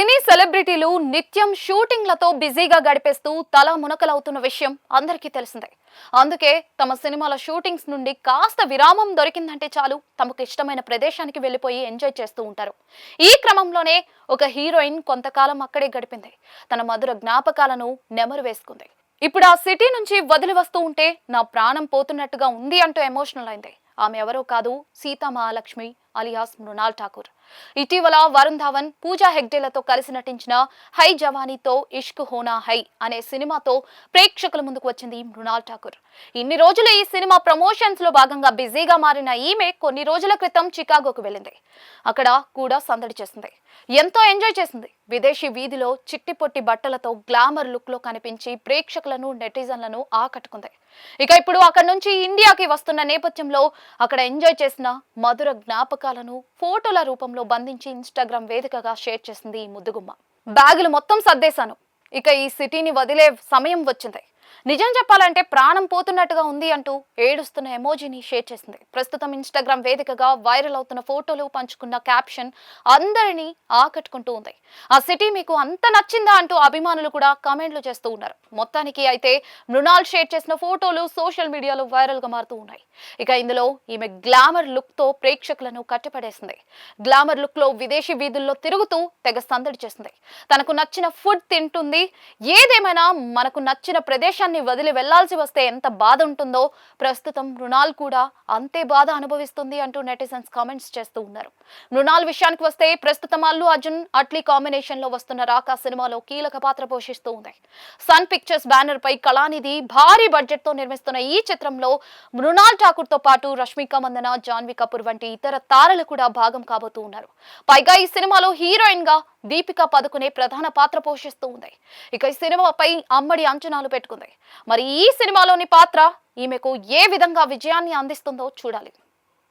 సినీ సెలబ్రిటీలు నిత్యం షూటింగ్లతో బిజీగా గడిపేస్తూ తల మునకలవుతున్న విషయం అందరికీ తెలిసిందే. అందుకే తమ సినిమాల షూటింగ్స్ నుండి కాస్త విరామం దొరికిందంటే చాలు తమకు ఇష్టమైన ప్రదేశానికి వెళ్లిపోయి ఎంజాయ్ చేస్తూ ఉంటారు. ఈ క్రమంలోనే ఒక హీరోయిన్ కొంతకాలం అక్కడే గడిపింది. తన మధుర జ్ఞాపకాలను నెమరు వేసుకుంది. ఇప్పుడు ఆ సిటీ నుంచి వదిలి వస్తూ ఉంటే నా ప్రాణం పోతున్నట్టుగా ఉంది అంటూ ఎమోషనల్ అయింది. ఆమె ఎవరో కాదు, సీతా మహాలక్ష్మి అలియాస్ మృణాల్ ఠాకూర్. ఇటీవల వరుణ్ ధావన్, పూజా హెగ్డేలతో కలిసి నటించిన హై జవానీతో ఇష్క్ హోనా హై అనే సినిమాతో ప్రేక్షకుల ముందుకు వచ్చింది మృణాల్ ఠాకూర్. ఇన్ని రోజులు ఈ సినిమా ప్రమోషన్స్ లో భాగంగా బిజీగా మారిన ఈమె కొన్ని రోజుల క్రితం చికాగోకు వెళ్ళింది. అక్కడ కూడా సందడి చేసింది, ఎంతో ఎంజాయ్ చేసింది. విదేశీ వీధిలో చిట్టి పొట్టి బట్టలతో గ్లామర్ లుక్ లో కనిపించి ప్రేక్షకులను, నెటిజన్లను ఆకట్టుకుంది. ఇక ఇప్పుడు అక్కడి నుంచి ఇండియాకి వస్తున్న నేపథ్యంలో అక్కడ ఎంజాయ్ చేసిన మధుర జ్ఞాపకాలను ఫోటోల రూపంలో బంధించి ఇన్స్టాగ్రామ్ వేదికగా షేర్ చేసింది ఈ ముద్దుగుమ్మ. బ్యాగులు మొత్తం సర్దేశాను, ఇక ఈ సిటీని వదిలే సమయం వచ్చింది. నిజం చెప్పాలంటే ప్రాణం పోతున్నట్టుగా ఉంది అంటూ ఏడుస్తున్న ఎమోజీని షేర్ చేసింది. ప్రస్తుతం ఇన్స్టాగ్రామ్ వేదికగా వైరల్ అవుతున్న ఫోటోలు పంచుకున్న క్యాప్షన్ అందరినీ ఆకట్టుకుంటూ ఉంది. ఆ సిటీ మీకు అంత నచ్చిందా అంటూ అభిమానులు కూడా కామెంట్లు చేస్తూ ఉన్నారు. మొత్తానికి అయితే మృణాల్ షేర్ చేసిన ఫోటోలు సోషల్ మీడియాలో వైరల్ గా మారుతూ ఉన్నాయి. ఇక ఇందులో ఈమె గ్లామర్ లుక్ తో ప్రేక్షకులను కట్టిపడేసింది. గ్లామర్ లుక్ లో విదేశీ వీధుల్లో తిరుగుతూ తెగ సందడి చేసింది. తనకు నచ్చిన ఫుడ్ తింటుంది. ఏదేమైనా మనకు నచ్చిన ప్రదేశాన్ని వదిలి వెళ్లాల్సి వస్తే ఎంత బాధ ఉంటుందో ప్రస్తుతం మృణాల్ కూడా అంతే బాధ అనుభవిస్తుంది అంటూ నెటిజన్స్ కామెంట్స్ చేస్తూ ఉన్నారు. మృణాల్ విషయానికి వస్తే ప్రస్తుతం అల్లు అర్జున్ అట్లీ కాంబినేషన్ లో వస్తున్న రాకా సినిమాలో కీలక పాత్ర పోషిస్తూ ఉంది. సన్ పిక్చర్స్ బ్యానర్ పై కళానిధి భారీ బడ్జెట్ తో నిర్మిస్తున్న ఈ చిత్రంలో మృణాల్ ఠాకూర్ తో పాటు రష్మిక మందన, జాన్వీ కపూర్ వంటి ఇతర తారలు కూడా భాగం కాబోతూ ఉన్నారు. పైగా ఈ సినిమాలో హీరోయిన్ గా దీపికా పదుకునే ప్రధాన పాత్ర పోషిస్తూ ఉంది. ఇక ఈ సినిమాపై అమ్మడి అంచనాలు పెట్టుకుంది. మరి ఈ సినిమాలోని పాత్ర ఈమెకు ఏ విధంగా విజయాన్ని అందిస్తుందో చూడాలి.